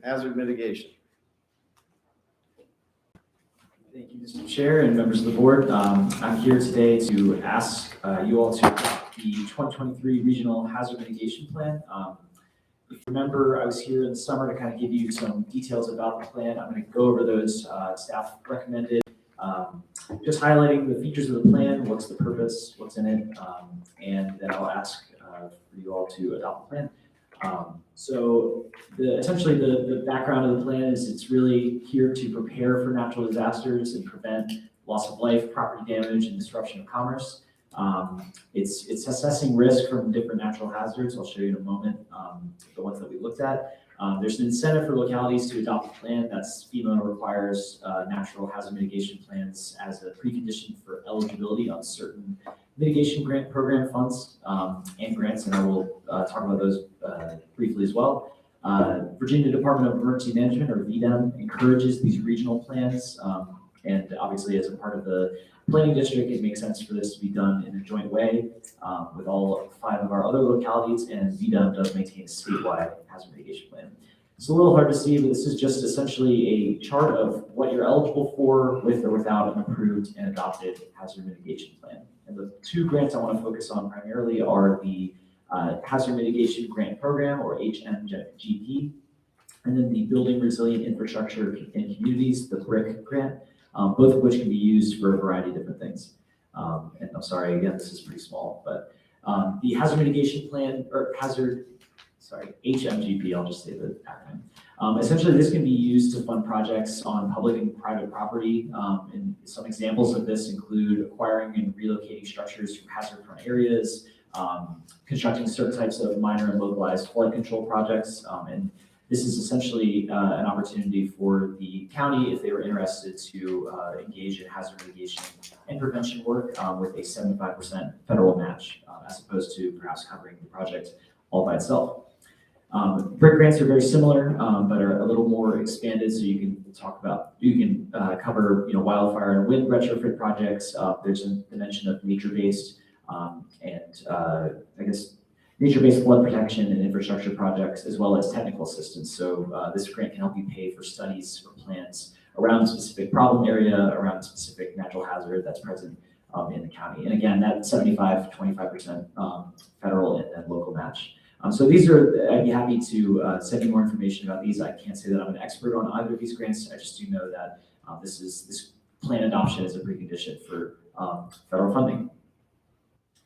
hazard mitigation. Thank you, Mr. Chair and members of the board. I'm here today to ask you all to adopt the 2023 Regional Hazard Mitigation Plan. If you remember, I was here in the summer to kind of give you some details about the plan. I'm going to go over those staff recommended, just highlighting the features of the plan, what's the purpose, what's in it, and then I'll ask for you all to adopt the plan. So essentially the background of the plan is it's really here to prepare for natural disasters and prevent loss of life, property damage, and disruption of commerce. It's assessing risk from different natural hazards. I'll show you in a moment the ones that we looked at. There's an incentive for localities to adopt a plan. That's FEMA requires natural hazard mitigation plans as a precondition for eligibility on certain mitigation grant program funds and grants, and I will talk about those briefly as well. Virginia Department of Emergency Management, or VDEM, encourages these regional plans, and obviously as a part of the planning district, it makes sense for this to be done in a joint way with all 5 of our other localities, and VDEM does maintain a statewide hazard mitigation plan. It's a little hard to see, but this is just essentially a chart of what you're eligible for with or without an approved and adopted hazard mitigation plan. And the 2 grants I want to focus on primarily are the Hazard Mitigation Grant Program, or HMGP, and then the Building Resilient Infrastructure in Communities, the BRIC grant, both of which can be used for a variety of different things. And I'm sorry, again, this is pretty small, but the Hazard Mitigation Plan, or HMGP, I'll just say the acronym. Essentially, this can be used to fund projects on public and private property. And some examples of this include acquiring and relocating structures from hazard-prone areas, constructing certain types of minor and localized flood control projects. And this is essentially an opportunity for the county, if they were interested, to engage in hazard mitigation and prevention work with a 75% federal match, as opposed to perhaps covering the project all by itself. BRIC grants are very similar, but are a little more expanded. So you can cover wildfire and wind retrofit projects. There's a dimension of nature-based nature-based flood protection and infrastructure projects, as well as technical assistance. So this grant can help you pay for studies or plans around a specific problem area, around a specific natural hazard that's present in the county. And again, that 75 to 25% federal and then local match. So these are, I'd be happy to send you more information about these. I can't say that I'm an expert on either of these grants. I just do know that this plan adoption is a precondition for federal funding.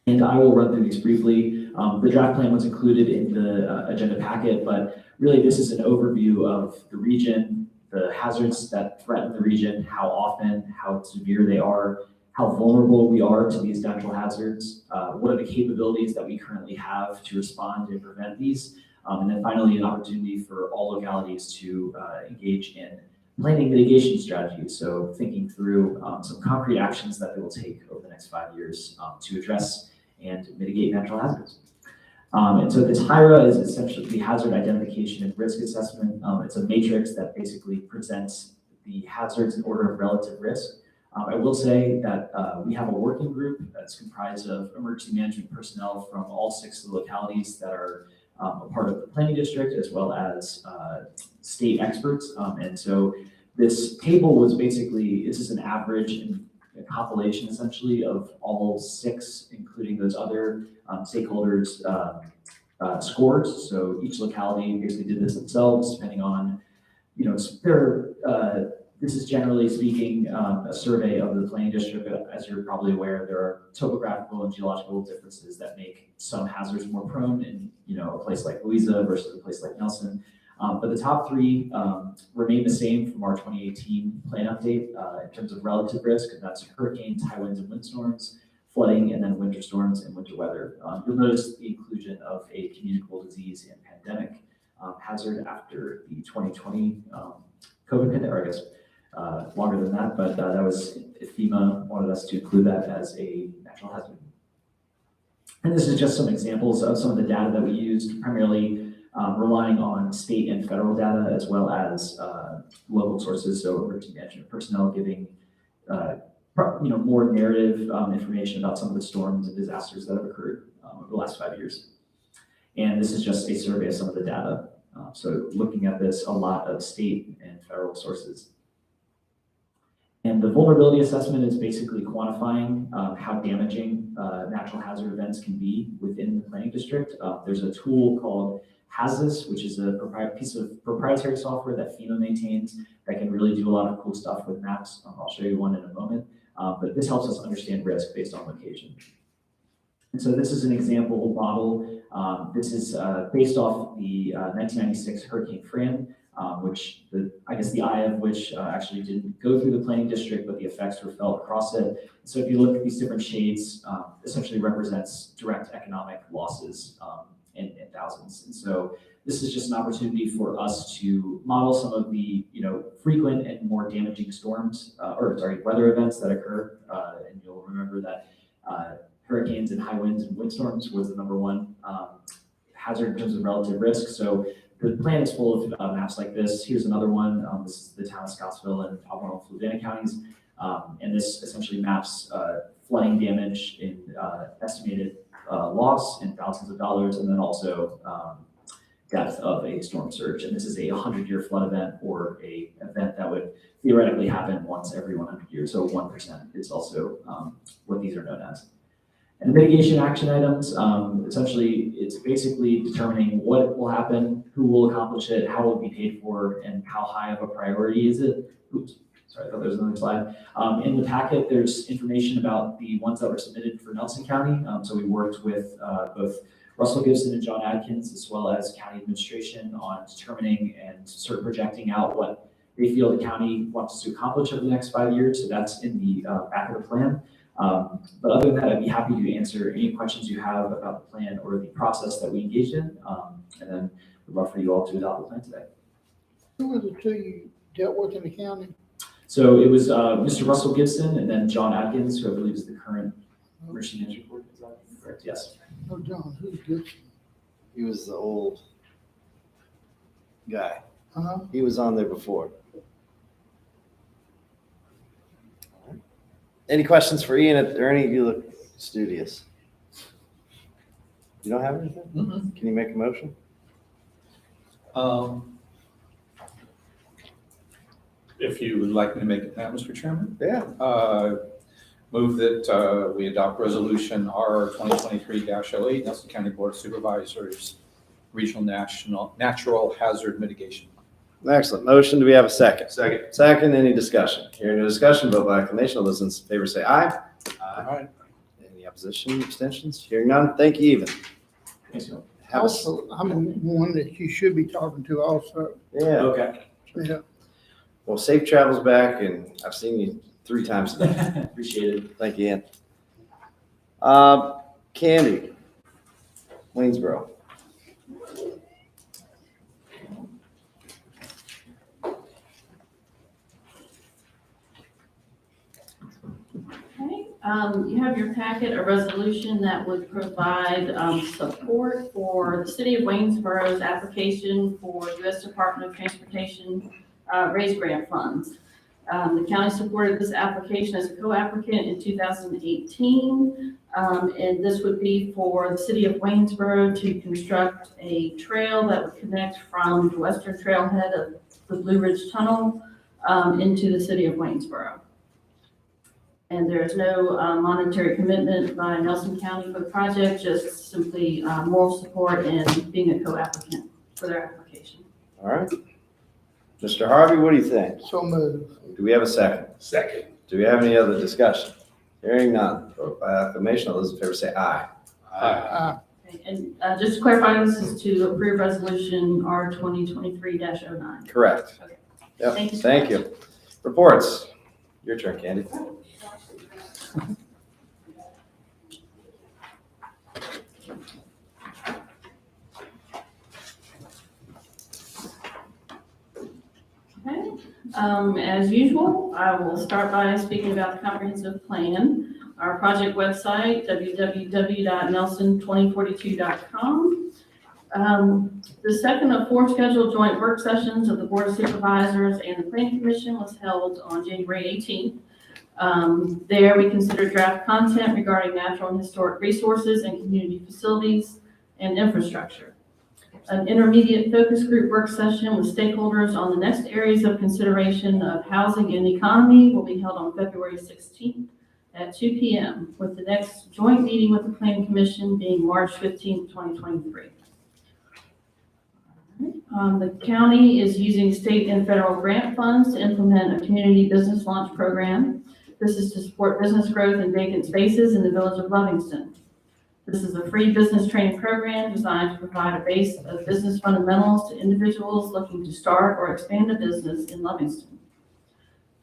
And I will run through these briefly. The draft plan was included in the agenda packet, but really this is an overview of the region, the hazards that threaten the region, how often, how severe they are, how vulnerable we are to these natural hazards, what are the capabilities that we currently have to respond and prevent these, and then finally an opportunity for all localities to engage in planning mitigation strategies. So thinking through some concrete actions that they will take over the next 5 years to address and mitigate natural hazards. And so this HIRA is essentially the hazard identification and risk assessment. It's a matrix that basically presents the hazards in order of relative risk. I will say that we have a working group that's comprised of emergency management personnel from all 6 of the localities that are a part of the planning district, as well as state experts. And so this table was basically, this is an average and a compilation essentially of all 6, including those other stakeholders' scores. So each locality basically did this themselves, depending on, this is generally speaking a survey of the planning district. As you're probably aware, there are topographical and geological differences that make some hazards more prone in a place like Louisa versus a place like Nelson. But the top 3 remain the same from our 2018 plan update in terms of relative risk, and that's hurricanes, high winds and windstorms, flooding, and then winter storms and winter weather. You'll notice the inclusion of a communicable disease and pandemic hazard after the 2020 COVID pandemic, or I guess longer than that, but that was FEMA wanted us to include that as a natural hazard. And this is just some examples of some of the data that we used, primarily relying on state and federal data, as well as local sources, so emergency management personnel giving more narrative information about some of the storms and disasters that have occurred over the last 5 years. And this is just a survey of some of the data. So looking at this, a lot of state and federal sources. And the vulnerability assessment is basically quantifying how damaging natural hazard events can be within the planning district. There's a tool called HAZIS, which is a piece of proprietary software that FEMA maintains that can really do a lot of cool stuff with maps. I'll show you one in a moment. But this helps us understand risk based on location. And so this is an example model. This is based off the 1996 Hurricane Fran, which I guess the eye of which actually didn't go through the planning district, but the effects were felt across it. So if you look at these different shades, essentially represents direct economic losses in thousands. And so this is just an opportunity for us to model some of the frequent and more damaging storms, weather events that occur. And you'll remember that hurricanes and high winds and windstorms was the number one hazard in terms of relative risk. So the plan is full of maps like this. Here's another one. This is the town of Scottsville and Albemarle, Fluvanna counties. And this essentially maps flooding damage in estimated loss in thousands of dollars, and then also depth of a storm surge. And this is a 100-year flood event, or a event that would theoretically happen once every 100 years. So 1% is also what these are known as. And mitigation action items, essentially, it's basically determining what will happen, who will accomplish it, how will it be paid for, and how high of a priority is it. Oops, sorry, I thought there was another slide. In the packet, there's information about the ones that were submitted for Nelson County. So we worked with both Russell Gibson and John Adkins, as well as county administration, on determining and sort of projecting out what they feel the county wants to accomplish over the next 5 years. So that's in the back of the plan. But other than that, I'd be happy to answer any questions you have about the plan or the process that we engaged in. And then we'd love for you all to adopt the plan today. Who were the two you dealt with in the county? So it was Mr. Russell Gibson and then John Adkins, who I believe is the current emergency management board. Is that correct? Yes. Oh, John, who's Gibson? He was the old guy. Uh-huh. He was on there before. Any questions for Ian? Or any of you look studious? You don't have anything? Mm-hmm. Can you make a motion? If you would like me to make it now, Mr. Chairman, Yeah. move that we adopt resolution R 2023-08, Nelson County Board of Supervisors, Regional Natural Hazard Mitigation. Excellent. Motion. Do we have a second? Second. Second. Any discussion? Hearing no discussion, vote by acclamation. All those in favor say aye. All right. Any opposition, abstentions? Hearing none. Thank you, even. Thanks, Neil. Have a, Also, I'm one that you should be talking to also. yeah. Okay. Yeah. Well, safe travels back, and I've seen you 3 times today. Appreciate it. Thank you, Ian. Candy, Waynesboro. You have your packet, a resolution that would provide support for the city of Waynesboro's application for U.S. Department of Transportation raise grant funds. The county supported this application as a co-applicant in 2018, and this would be for the city of Waynesboro to construct a trail that would connect from the western trailhead of the Blue Ridge Tunnel into the city of Waynesboro. And there is no monetary commitment by Nelson County for the project, just simply moral support and being a co-applicant for their application. All right. Mr. Harvey, what do you think? So moved. Do we have a second? Second. Do we have any other discussion? Hearing none. Vote by acclamation. All those in favor say aye. Okay, and just to clarify, this is to approve resolution R 2023-09. Correct. Okay. Yep. Thank you so Thank much. you. Reports. Your turn, Candy. Okay, as usual, I will start by speaking about the comprehensive plan. Our project website, www.nelson2042.com. The second of 4 scheduled joint work sessions of the Board of Supervisors and the Planning Commission was held on January 18th. There we considered draft content regarding natural and historic resources and community facilities and infrastructure. An intermediate focus group work session with stakeholders on the next areas of consideration of housing and economy will be held on February 16th at 2 p.m., with the next joint meeting with the Planning Commission being March 15th, 2023. The county is using state and federal grant funds to implement a community business launch program. This is to support business growth in vacant spaces in the village of Livingston. This is a free business training program designed to provide a base of business fundamentals to individuals looking to start or expand a business in Livingston.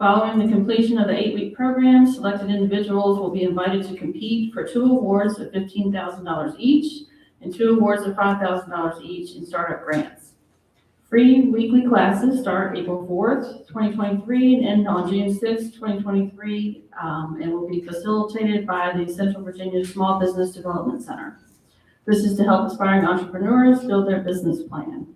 Following the completion of the 8-week program, selected individuals will be invited to compete for 2 awards of $15,000 each and 2 awards of $5,000 each in startup grants. Free weekly classes start April 4th, 2023 and end on June 6th, 2023, and will be facilitated by the Central Virginia Small Business Development Center. This is to help aspiring entrepreneurs build their business plan.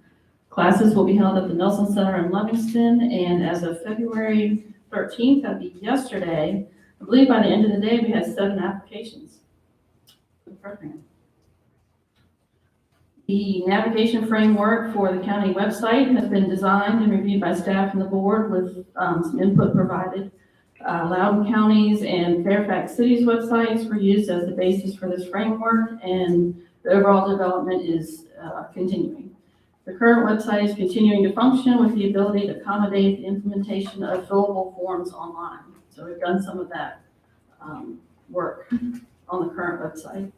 Classes will be held at the Nelson Center in Livingston, and as of February 13th, that'd be yesterday, I believe by the end of the day, we had 7 applications for the program. The navigation framework for the county website has been designed and reviewed by staff and the board with some input provided. Loudoun County's and Fairfax City's websites were used as the basis for this framework, and the overall development is continuing. The current website is continuing to function with the ability to accommodate the implementation of fillable forms online. So we've done some of that work on the current website.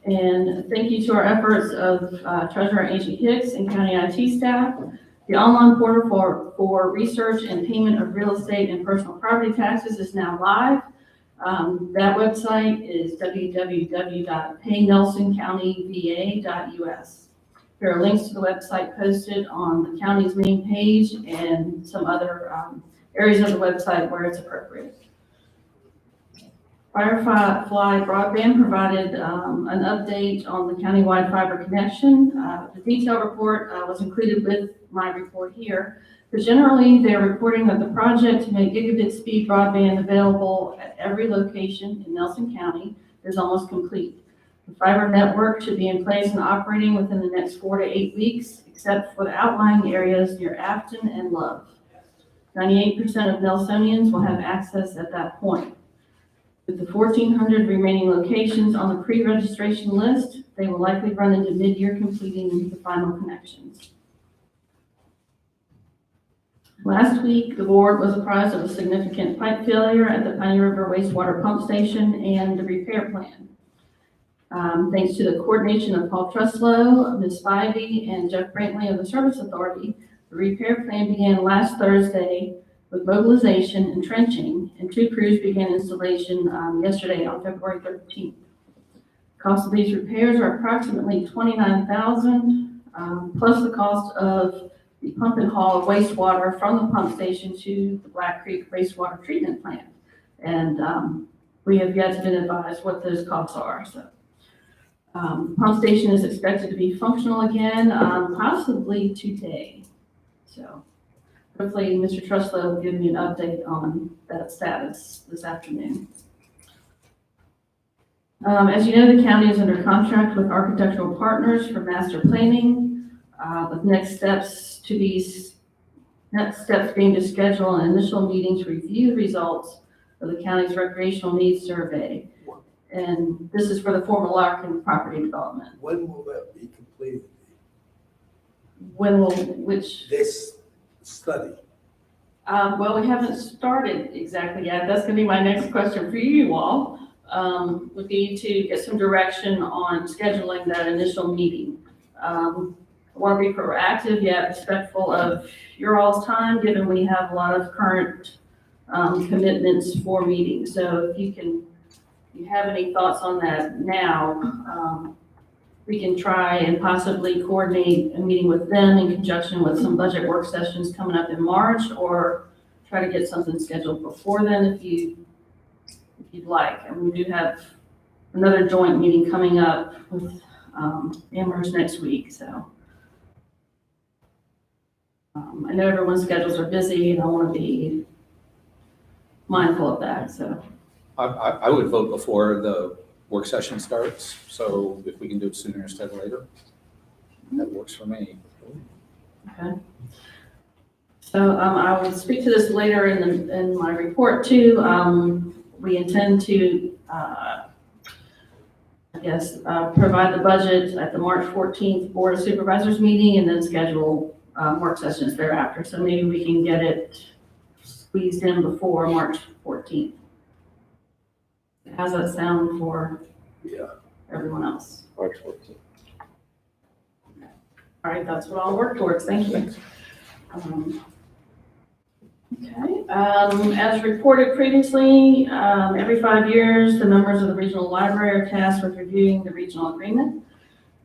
And thank you to our efforts of Treasurer Angie Hicks and County IT staff. The online portal for research and payment of real estate and personal property taxes is now live. That website is www.paynelsoncountyva.us. There are links to the website posted on the county's main page and some other areas of the website where it's appropriate. Firefly Broadband provided an update on the countywide fiber connection. The detailed report was included with my report here, but generally they're reporting that the project to make gigabit speed broadband available at every location in Nelson County is almost complete. The fiber network should be in place and operating within the next 4 to 8 weeks, except for the outlying areas near Afton and Love. 98% of Nelsonians will have access at that point. With the 1,400 remaining locations on the pre-registration list, they will likely run into mid-year completing the final connections. Last week, the board was apprised of a significant pipe failure at the Piney River wastewater pump station and the repair plan. Thanks to the coordination of Paul Truslow, Ms. Spivey, and Jeff Brantley of the Service Authority, the repair plan began last Thursday with mobilization and trenching, and 2 crews began installation yesterday on February 13th. Cost of these repairs are approximately $29,000, plus the cost of the pump and haul of wastewater from the pump station to the Black Creek wastewater treatment plant. And we have yet to be advised what those costs are. So, pump station is expected to be functional again, possibly today. So, hopefully, Mr. Truslow will give me an update on that status this afternoon. As you know, the county is under contract with Architectural Partners for master planning, with next steps being to schedule an initial meeting to review the results of the county's recreational needs survey. And this is for the former Larkin property development. When will that be completed? This study? Well, we haven't started exactly yet. That's gonna be my next question for you all. Would be to get some direction on scheduling that initial meeting. I want to be proactive yet respectful of your all's time, given we have a lot of current commitments for meetings. So if you have any thoughts on that now, we can try and possibly coordinate a meeting with them in conjunction with some budget work sessions coming up in March, or try to get something scheduled before then if you'd like. And we do have another joint meeting coming up with Amherst next week. So I know everyone's schedules are busy, and I want to be mindful of that. So I would vote before the work session starts, so if we can do it sooner instead of later. That works for me. Okay. So I will speak to this later in my report too. We intend to, provide the budget at the March 14th Board of Supervisors meeting and then schedule work sessions thereafter. So maybe we can get it squeezed in before March 14th. How's that sound for everyone else? March 14th. All right, that's what I'll work towards. Thank you. As reported previously, every 5 years, the members of the regional library are tasked with reviewing the regional agreement.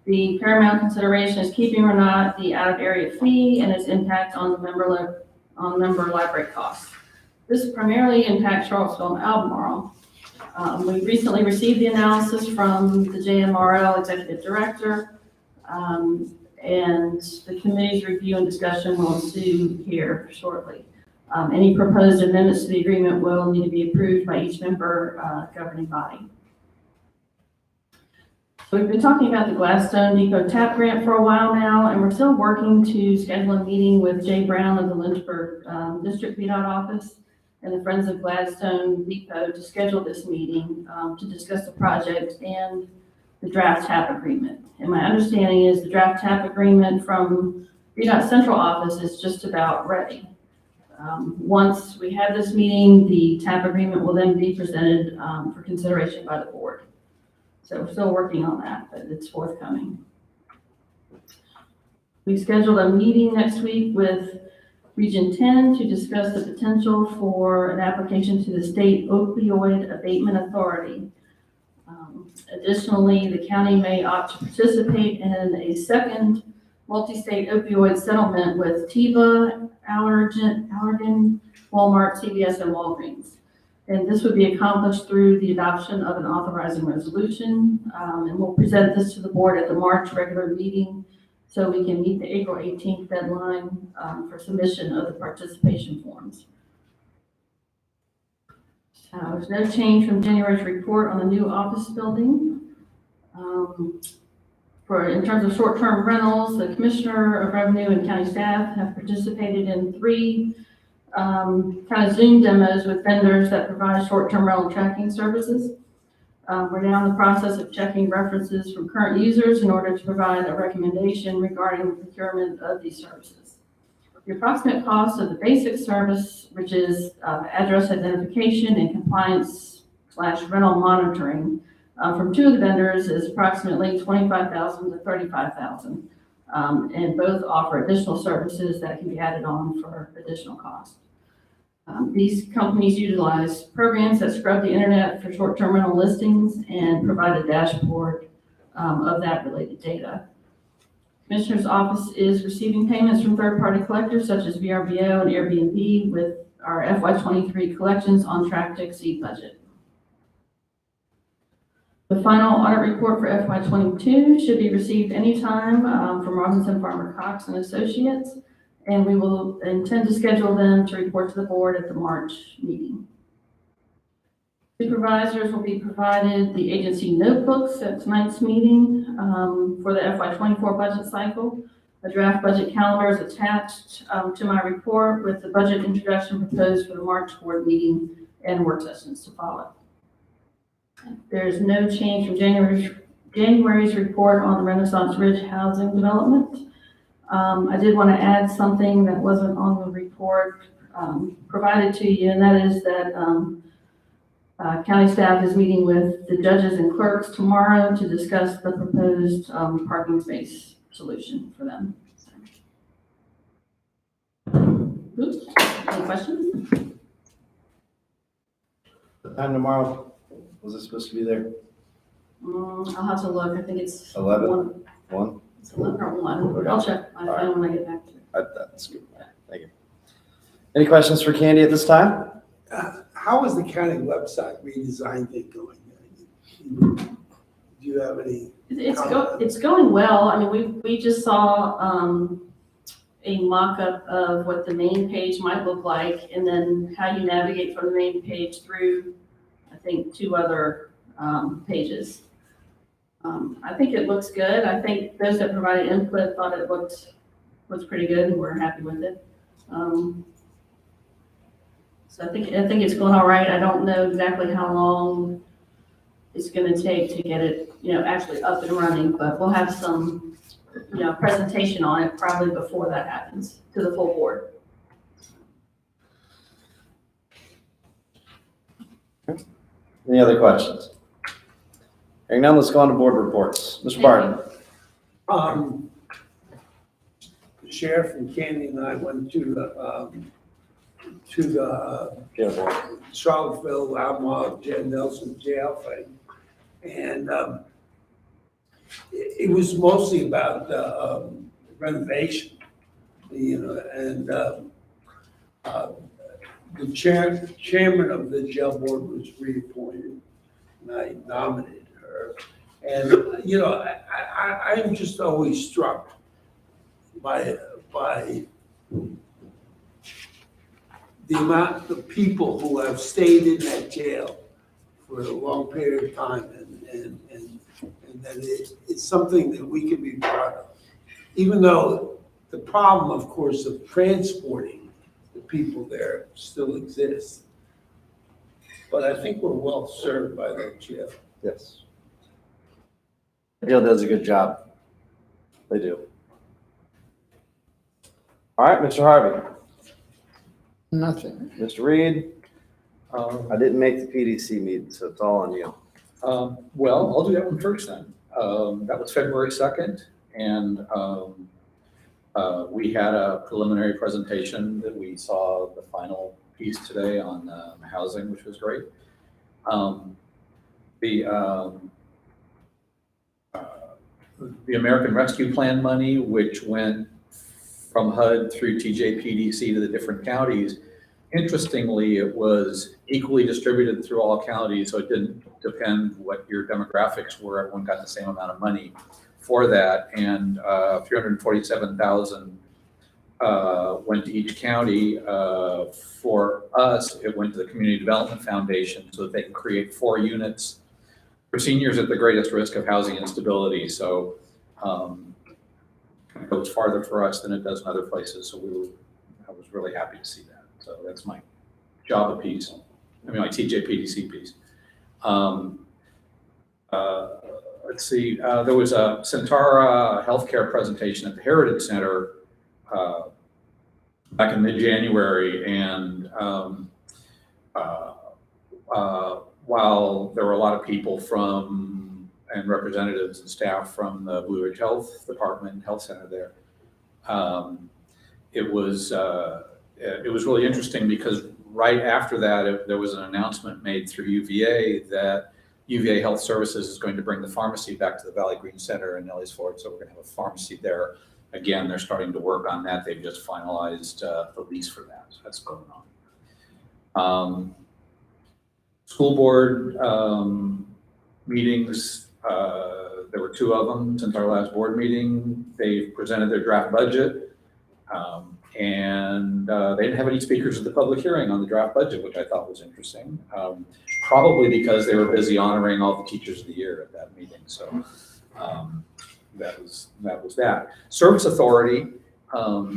The paramount consideration is keeping or not the out-of-area fee and its impact on the member library costs. This primarily impacts Charlottesville and Albemarle. We recently received the analysis from the JMRL Executive Director, and the committee's review and discussion will ensue here shortly. Any proposed amendments to the agreement will need to be approved by each member governing body. So we've been talking about the Gladstone Depot TAP grant for a while now, and we're still working to schedule a meeting with Jay Brown of the Lynchburg District VDOT office and the Friends of Gladstone Depot to schedule this meeting to discuss the project and the draft TAP agreement. And my understanding is the draft TAP agreement from VDOT Central Office is just about ready. Once we have this meeting, the TAP agreement will then be presented for consideration by the board. So we're still working on that, but it's forthcoming. We scheduled a meeting next week with Region 10 to discuss the potential for an application to the State Opioid Abatement Authority. Additionally, the county may opt to participate in a second multi-state opioid settlement with Teva, Allergan, Walmart, CVS, and Walgreens. And this would be accomplished through the adoption of an authorizing resolution. And we'll present this to the board at the March regular meeting so we can meet the April 18th deadline for submission of the participation forms. There's no change from January's report on the new office building. In terms of short-term rentals, the Commissioner of Revenue and county staff have participated in 3 kind of Zoom demos with vendors that provide short-term rental tracking services. We're now in the process of checking references from current users in order to provide a recommendation regarding the procurement of these services. The approximate cost of the basic service, which is address identification and compliance/rental monitoring from 2 of the vendors, is approximately $25,000 to $35,000. And both offer additional services that can be added on for additional cost. These companies utilize programs that scrub the internet for short-term rental listings and provide a dashboard of that related data. Commissioner's office is receiving payments from third-party collectors such as VRBO and Airbnb, with our FY23 collections on track to exceed budget. The final audit report for FY22 should be received anytime from Robinson Farmer Cox and Associates, and we will intend to schedule them to report to the board at the March meeting. Supervisors will be provided the agency notebooks at tonight's meeting for the FY24 budget cycle. A draft budget calendar is attached to my report with the budget introduction proposed for the March board meeting and work sessions to follow. There's no change from January's report on the Renaissance Ridge housing development. I did want to add something that wasn't on the report provided to you, and that is that county staff is meeting with the judges and clerks tomorrow to discuss the proposed parking space solution for them. Oops, any questions? The time tomorrow, was it supposed to be there? I'll have to look. I think it's 11? 1? It's 11 or 1. I'll check my phone when I get back to it. That's good. Thank you. Any questions for Candy at this time? How is the county website redesign thing going? Do you have any? It's going well. I mean, we just saw a mock-up of what the main page might look like, and then how you navigate from the main page through, I think, 2 other pages. I think it looks good. I think those that provided input thought it looks pretty good, and we're happy with it. So I think it's going all right. I don't know exactly how long it's gonna take to get it, actually up and running, but we'll have some, presentation on it probably before that happens to the full board. Any other questions? Hearing none, let's go on to board reports. Mr. Barton. The sheriff and Candy and I went to the Yeah, board. Charlottesville, Albemarle, Jen Nelson jail thing. And it was mostly about renovation, and the chairman of the jail board was reappointed, and I nominated her. And, I'm just always struck by the amount of people who have stayed in that jail for a long period of time, and that it's something that we can be proud of. Even though the problem, of course, of transporting the people there still exists. But I think we're well served by that jail. Yes. The jail does a good job. They do. All right, Mr. Harvey. Nothing. Mr. Reed, Um, I didn't make the PDC meeting, so it's all on you. Well, I'll do that one first then. That was February 2nd, and we had a preliminary presentation that we saw the final piece today on housing, which was great. The American Rescue Plan money, which went from HUD through TJPDC to the different counties, interestingly, it was equally distributed through all counties, so it didn't depend what your demographics were. Everyone got the same amount of money for that, and 347,000 went to each county. For us, it went to the Community Development Foundation so that they can create 4 units for seniors at the greatest risk of housing instability. So it goes farther for us than it does in other places. So I was really happy to see that. So that's my JAVA piece. My TJPDC piece. Let's see, there was a Centara healthcare presentation at the Heritage Center back in mid-January, and while there were a lot of people and representatives and staff from the Blue Ridge Health Department, Health Center there, it was really interesting because right after that, there was an announcement made through UVA that UVA Health Services is going to bring the pharmacy back to the Valley Green Center in Nelly's Ford, so we're going to have a pharmacy there. Again, they're starting to work on that. They've just finalized the lease for that, so that's going on. School board meetings, there were 2 of them since our last board meeting. They presented their draft budget, and they didn't have any speakers at the public hearing on the draft budget, which I thought was interesting. Probably because they were busy honoring all the teachers of the year at that meeting. So that was that. Service Authority got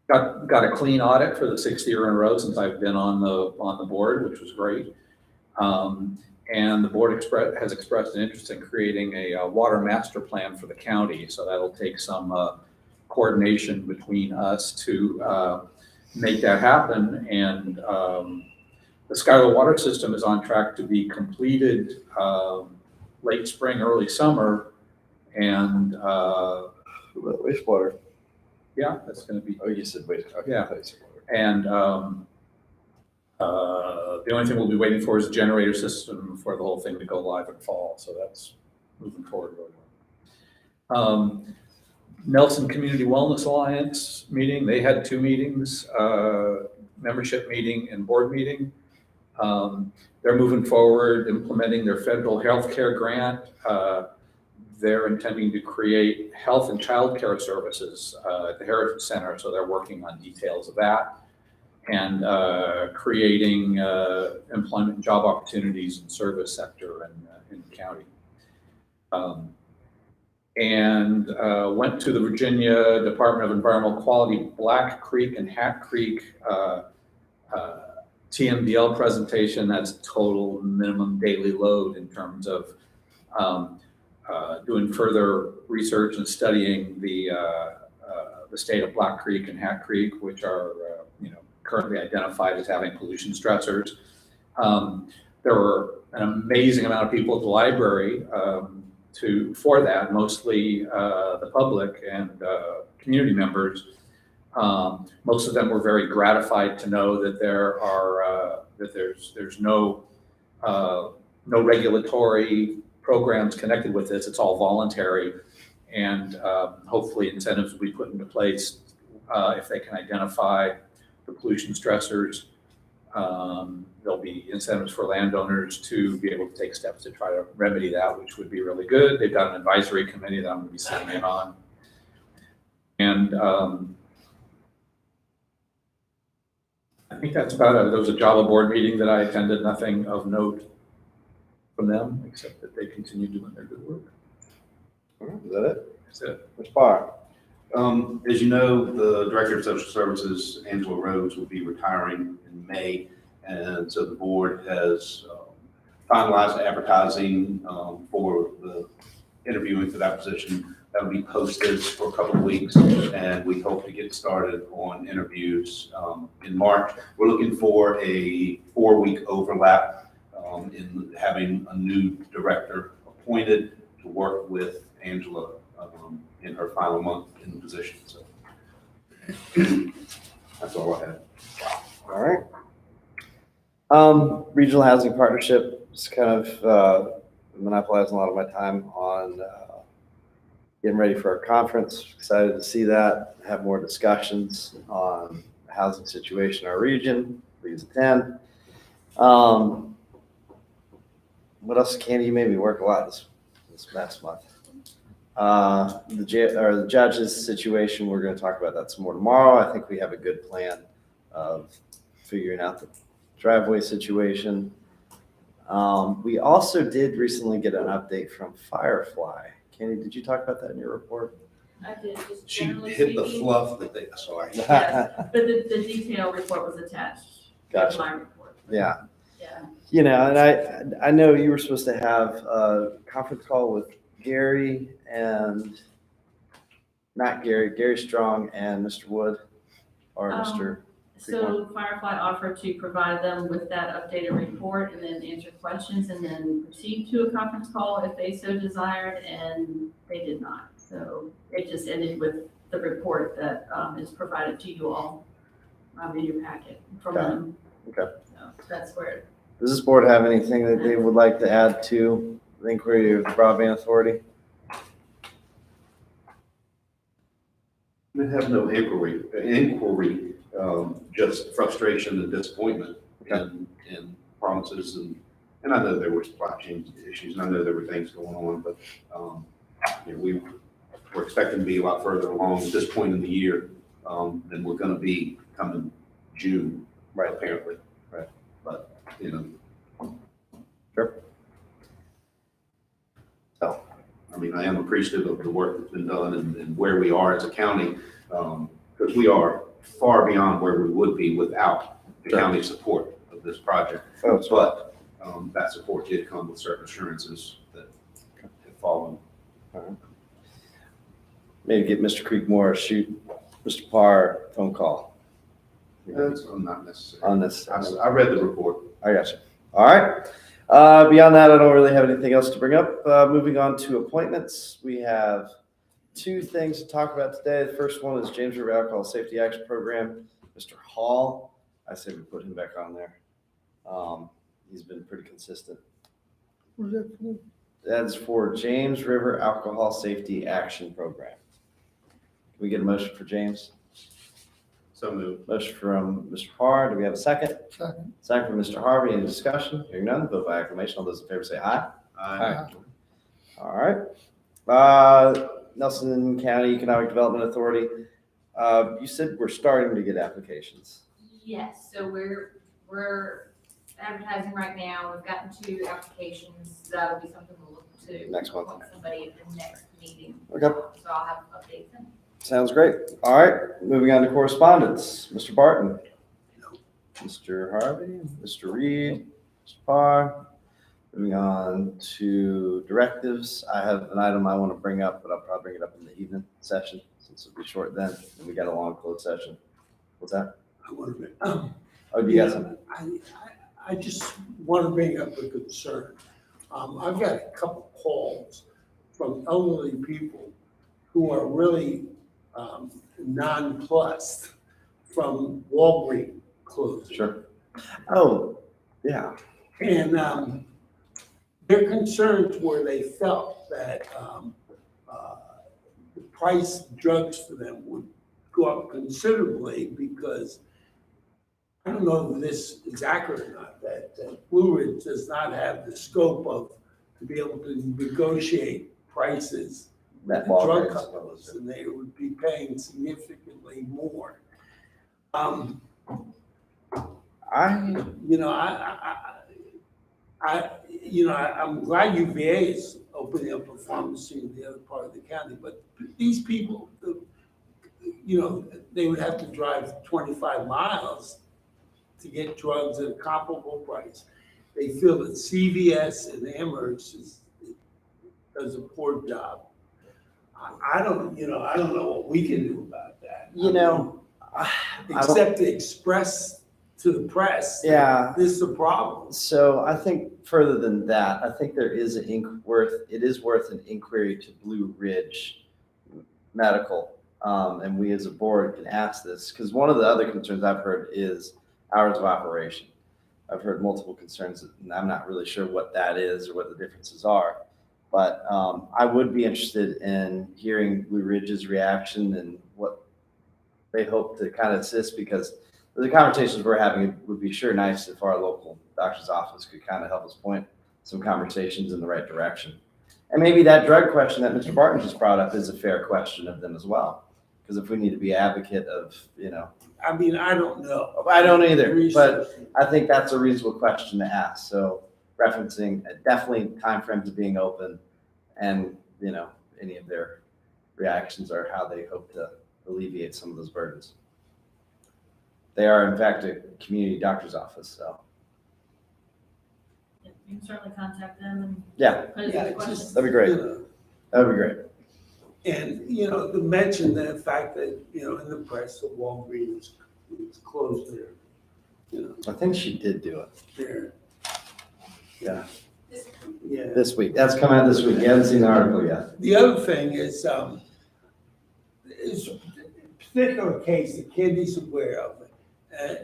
a clean audit for the 6th year in a row since I've been on the board, which was great. And the board has expressed an interest in creating a water master plan for the county. So that'll take some coordination between us to make that happen. And the Schuyler water system is on track to be completed late spring, early summer. And Wastewater. yeah, that's going to be. Oh, you said wastewater. Okay. Yeah. And the only thing we'll be waiting for is a generator system for the whole thing to go live in fall. So that's moving forward really well. Nelson Community Wellness Alliance meeting, they had 2 meetings, membership meeting and board meeting. They're moving forward, implementing their federal healthcare grant. They're intending to create health and childcare services at the Heritage Center, so they're working on details of that and creating employment and job opportunities in service sector in the county. And went to the Virginia Department of Environmental Quality Black Creek and Hat Creek TMDL presentation. That's total minimum daily load in terms of doing further research and studying the state of Black Creek and Hat Creek, which are currently identified as having pollution stressors. There were an amazing amount of people at the library for that, mostly the public and community members. Most of them were very gratified to know that there's no regulatory programs connected with this. It's all voluntary, and hopefully incentives will be put into place if they can identify the pollution stressors. There'll be incentives for landowners to be able to take steps to try to remedy that, which would be really good. They've got an advisory committee that I'm going to be sitting in on. And I think that's about it. There was a Java board meeting that I attended, nothing of note from them, except that they continue doing their good work. All right, is that it? That's it. Mr. Parr? As you know, the Director of Social Services, Angela Rhodes, will be retiring in May. And so the board has finalized advertising for the interviewing for that position. That will be posted for a couple of weeks, and we hope to get started on interviews in March. We're looking for a 4-week overlap in having a new director appointed to work with Angela in her final month in the position. So that's all I have. All right. Regional Housing Partnership is kind of monopolizing a lot of my time on getting ready for our conference. Excited to see that, have more discussions on the housing situation in our region. Please attend. What else, Candy? You made me work a lot this past month. The judge's situation, we're going to talk about that some more tomorrow. I think we have a good plan of figuring out the driveway situation. We also did recently get an update from Firefly. Kenny, did you talk about that in your report? I did, just She generally hit the speaking. fluff that they, sorry. Yes, but the detailed report was attached to Gotcha. my report. Yeah. Yeah. You know, and I know you were supposed to have a conference call with Gary and not Gary Strong and Mr. Wood or Mr. So Firefly offered to provide them with that updated report and then answer questions and then proceed to a conference call if they so desired, and they did not. So it just ended with the report that is provided to you all in your packet from them. Okay. So that's where. Does this board have anything that they would like to add to the inquiry of the Broadband Authority? We have no inquiry, just frustration and disappointment and promises. And I know there were supply chain issues, and I know there were things going on, but we're expecting to be a lot further along at this point in the year than we're going to be coming June, Right. apparently. Right. But, Sure. So, I mean, I am appreciative of the work that's been done and where we are as a county, because we are far beyond where we would be without the county support of this project. But that support did come with certain assurances that have fallen. maybe get Mr. Creekmore, shoot Mr. Parr a phone call. That's not necessary. On this. I read the report. I got you. All right. Beyond that, I don't really have anything else to bring up. Moving on to appointments, we have 2 things to talk about today. The first one is James River Alcohol Safety Action Program. Mr. Hall, I say we put him back on there. He's been pretty consistent. What's that for? That's for James River Alcohol Safety Action Program. Can we get a motion for James? So moved. Motion from Mr. Parr. Do we have a second? Second. Second from Mr. Harvey. Any discussion? Hearing none, vote by acclamation. All those in favor say aye. Aye. All right. Nelson County Economic Development Authority. You said we're starting to get applications. Yes, so we're advertising right now. We've gotten 2 applications. That'll be something we'll look to. Next month. appoint somebody at the next meeting. Okay. So I'll have updates then. Sounds great. All right, moving on to correspondence. Mr. Barton. Mr. Harvey, Mr. Reed, Mr. Parr. Moving on to directives. I have an item I want to bring up, but I'll probably bring it up in the evening session since it'll be short then, and we got a long closed session. What's that? I want to, Oh, do you got something? I just want to bring up a concern. I've got a couple calls from elderly people who are really nonplussed from Walgreens closing. Sure. Oh, yeah. And their concerns were they felt that the price of drugs for them would go up considerably because I don't know if this is accurate or not, that Blue Ridge does not have the scope of to be able to negotiate prices That with the drug Walgreens. companies, and they would be paying significantly more. I'm glad UVA is opening up a pharmacy in the other part of the county, but these people, they would have to drive 25 miles to get drugs at a comparable price. They feel that CVS and Amherst does a poor job. I don't know what we can do about that. Except to express to the press. Yeah. This is a problem. So I think further than that, I think there is it is worth an inquiry to Blue Ridge Medical. And we as a board can ask this, because one of the other concerns I've heard is hours of operation. I've heard multiple concerns, and I'm not really sure what that is or what the differences are. But I would be interested in hearing Blue Ridge's reaction and what they hope to kind of assist, because the conversations we're having, it would be sure nice if our local doctor's office could kind of help us point some conversations in the right direction. And maybe that drug question that Mr. Barton just brought up is a fair question of them as well. Because if we need to be advocate of, I mean, I don't know. I don't either, but Research. I think that's a reasonable question to ask. So referencing definitely timeframes of being open and, any of their reactions or how they hope to alleviate some of those burdens. They are in fact a community doctor's office, so. You can certainly contact them and Yeah, pose the questions. that'd be great. That'd be great. And, to mention the fact that, in the press, the Walgreens is closed there. I think she did do it. There. Yeah. Yeah. This week. That's come out this week. You haven't seen the article yet. The other thing is a particular case that Candy's aware of.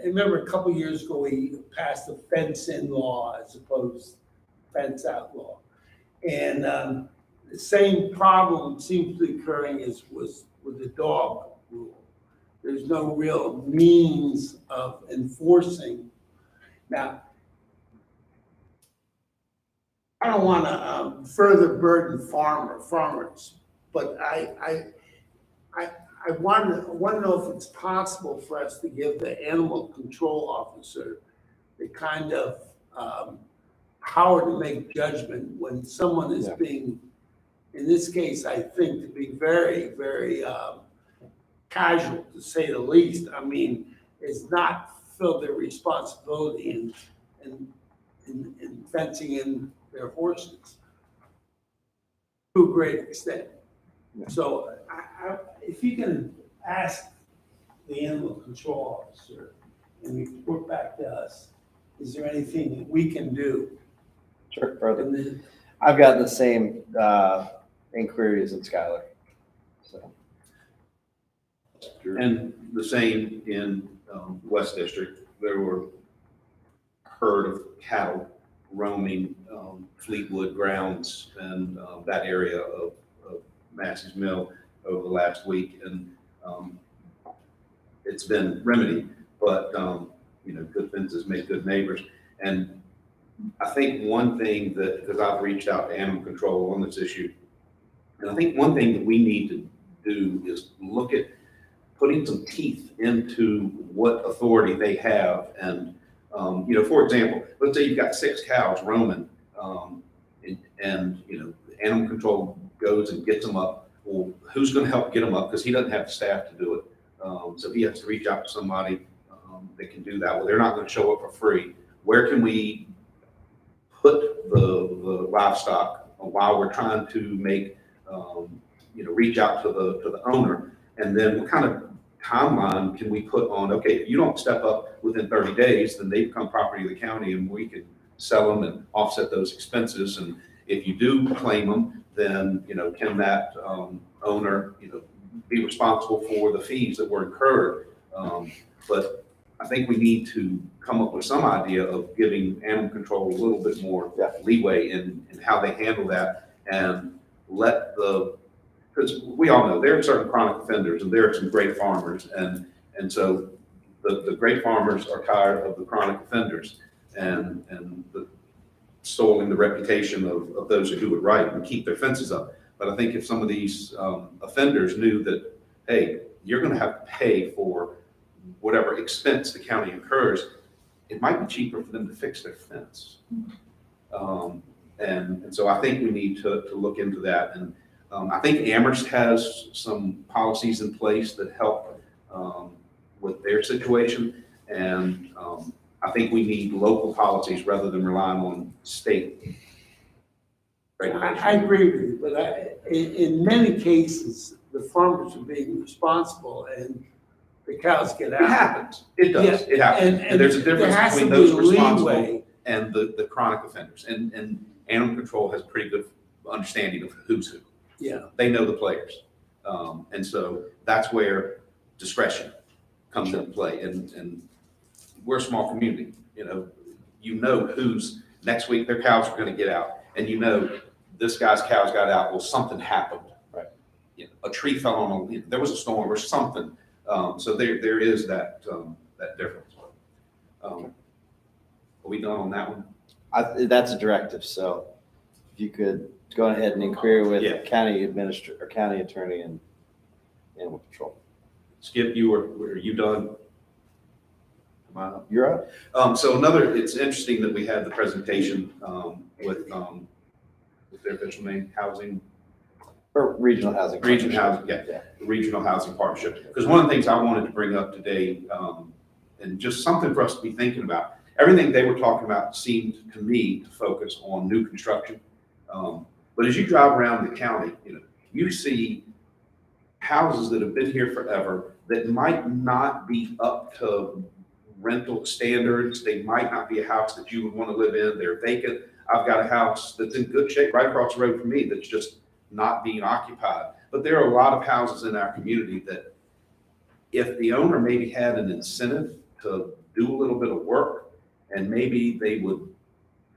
Remember a couple years ago, we passed a fence-in law as opposed to fence-out law. And the same problem seems to be occurring as was with the dog rule. There's no real means of enforcing. Now, I don't want to further burden farmers, but I want to know if it's possible for us to give the animal control officer the kind of power to make judgment when someone is being, in this case, I think, to be very, very casual, to say the least. I mean, it's not feel their responsibility in fencing in their horses to a great extent. Yeah. So if you can ask the animal control officer and report back to us, is there anything that we can do? Sure, further. And then, I've gotten the same inquiries in Schuyler. So. And the same in West District. There were a herd of cattle roaming Fleetwood grounds and that area of Massey's Mill over the last week, and it's been remedied. But good fences make good neighbors. And I think one thing because I've reached out to animal control on this issue, and I think one thing that we need to do is look at putting some teeth into what authority they have. And for example, let's say you've got 6 cows roaming, and animal control goes and gets them up, well, who's gonna help get them up? Because he doesn't have the staff to do it. So he has to reach out to somebody that can do that. Well, they're not gonna show up for free. Where can we put the livestock while we're trying to make, reach out to the owner? And then what kind of timeline can we put on, okay, if you don't step up within 30 days, then they become property of the county and we can sell them and offset those expenses. And if you do claim them, then, can that owner, be responsible for the fees that were incurred? But I think we need to come up with some idea of giving animal control a little bit more leeway in how they handle that, and let because we all know there are certain chronic offenders and there are some great farmers, and so the great farmers are tired of the chronic offenders and the stoling the reputation of those who do it right and keep their fences up. But I think if some of these offenders knew that, hey, you're going to have to pay for whatever expense the county incurs, it might be cheaper for them to fix their fence. And so I think we need to look into that. And I think Amherst has some policies in place that help with their situation. And I think we need local policies rather than relying on state regulations. I agree with you, but in many cases, the farmers are being responsible and the cows get out. It happens. It does. Yeah, It happens. And there's a there difference has to between be those responsible leeway. and the chronic offenders. And animal control has a pretty good understanding of who's who. Yeah. They know the players. And so that's where discretion comes into play. And we're a small community, you know who's next week their cows are going to get out. And this guy's cows got out. Well, something happened. Right. A tree fell on them. There was a storm or something. So there is that difference. Are we done on that one? That's a directive, so if you could go ahead and inquire with Yeah. county administrator or county attorney and animal control. Skip, are you done? Am I up? You're up. So it's interesting that we had the presentation with their official name, housing. Or regional housing. Regional Partnership. housing, the Regional Housing Partnership. Because one of the things I wanted to bring up today, and just something for us to be thinking about, everything they were talking about seemed to me to focus on new construction. But as you drive around the county, you see houses that have been here forever that might not be up to rental standards. They might not be a house that you would want to live in. They're vacant. I've got a house that's in good shape right across the road from me that's just not being occupied. But there are a lot of houses in our community that if the owner maybe had an incentive to do a little bit of work, and maybe they would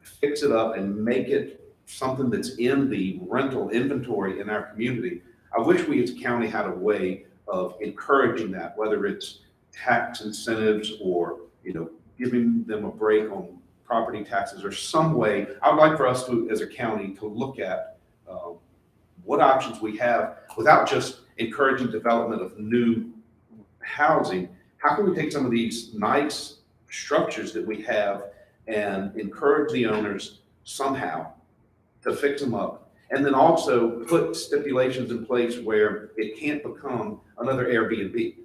fix it up and make it something that's in the rental inventory in our community. I wish we as a county had a way of encouraging that, whether it's tax incentives or, giving them a break on property taxes or some way. I'd like for us to, as a county, to look at what options we have without just encouraging development of new housing. How can we take some of these nice structures that we have and encourage the owners somehow to fix them up, and then also put stipulations in place where it can't become another Airbnb.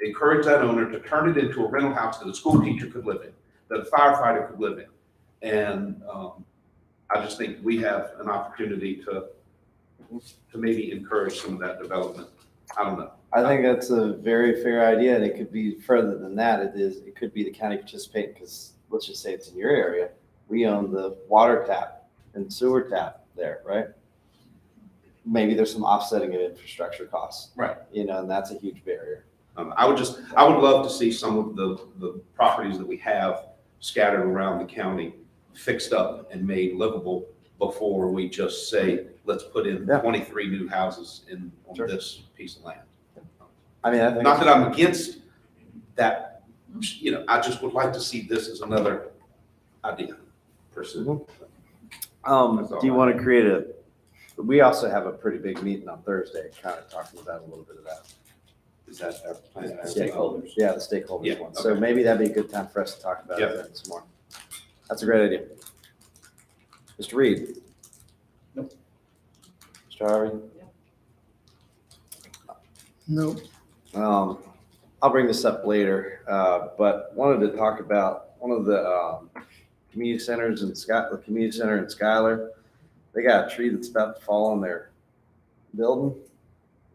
Encourage that owner to turn it into a rental house that a school teacher could live in, that a firefighter could live in. And I just think we have an opportunity to maybe encourage some of that development. I don't know. I think that's a very fair idea, and it could be further than that. It could be the county participating, because let's just say it's in your area. We own the water tap and sewer tap there, right? Maybe there's some offsetting of infrastructure costs. Right. And that's a huge barrier. I would love to see some of the properties that we have scattered around the county fixed up and made livable before we just say, let's put in 23 new houses on this piece of land. I mean, Not that I'm against that, I just would like to see this as another idea person. do you want to create we also have a pretty big meeting on Thursday, kind of talking about a little bit of that. Is that our plan? Stakeholders. Yeah, the stakeholders Yeah, one. So okay. maybe that'd be a good time for us to talk about it some more. That's a great idea. Mr. Reed? Nope. Mr. Harvey? No, I'll bring this up later, but wanted to talk about one of the community centers in the community center in Schuyler. They got a tree that's about to fall on their building,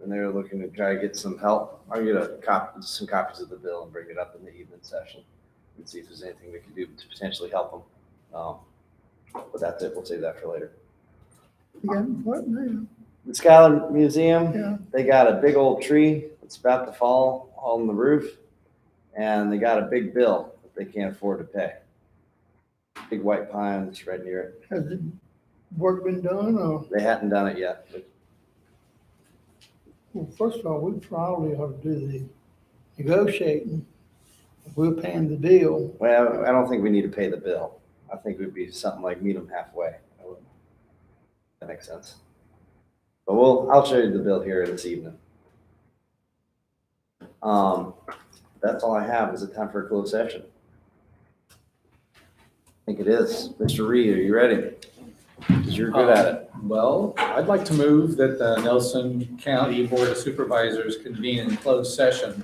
and they're looking to try to get some help. I'll get some copies of the bill and bring it up in the evening session and see if there's anything we can do to potentially help them. But that's it. We'll save that for later. you got what now? The Schuyler Museum, Yeah. they got a big old tree that's about to fall on the roof, and they got a big bill that they can't afford to pay. Big white pine that's right near it. Has the work been done or, They hadn't done it yet. But well, first of all, we probably ought to do the negotiating. We're paying the bill. well, I don't think we need to pay the bill. I think it would be something like meet them halfway. That makes sense. But I'll show you the bill here this evening. That's all I have. Is it time for a closed session? I think it is. Mr. Reed, are you ready? Because you're good at it. Well, I'd like to move that the Nelson County Board of Supervisors convene in closed session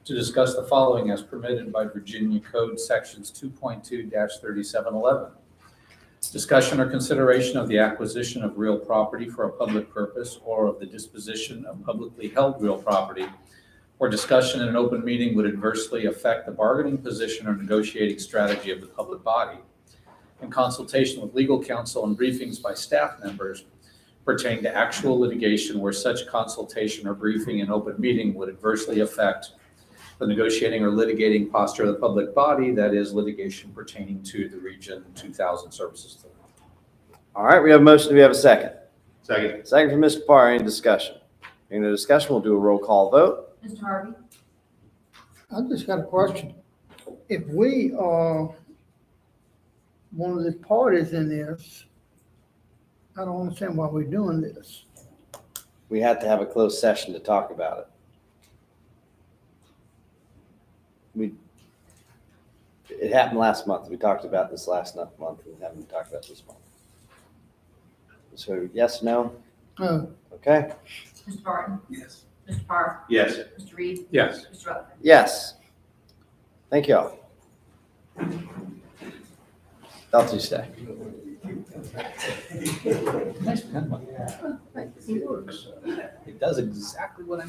to discuss the following as permitted by Virginia Code Sections 2.2-3711. Discussion or consideration of the acquisition of real property for a public purpose or of the disposition of publicly held real property, or discussion in an open meeting would adversely affect the bargaining position or negotiating strategy of the public body. In consultation with legal counsel and briefings by staff members pertaining to actual litigation where such consultation or briefing in open meeting would adversely affect the negotiating or litigating posture of the public body, that is litigation pertaining to the Region 2000 services. All right, we have a motion. Do we have a second? Second. Second from Mr. Parr. Any discussion? In the discussion, we'll do a roll call vote. Mr. Harvey? I just got a question. If we are one of the parties in this, I don't understand why we're doing this. We had to have a closed session to talk about it. It happened last month. We talked about this last month and haven't talked about this month. So yes, no? Oh, Okay. Mr. Barton? Yes. Mr. Parr? Yes. Mr. Reed? Yes. Mr. Rutherford? Yes. Thank you all. I'll do stay. Nice pen. It works. It does exactly what I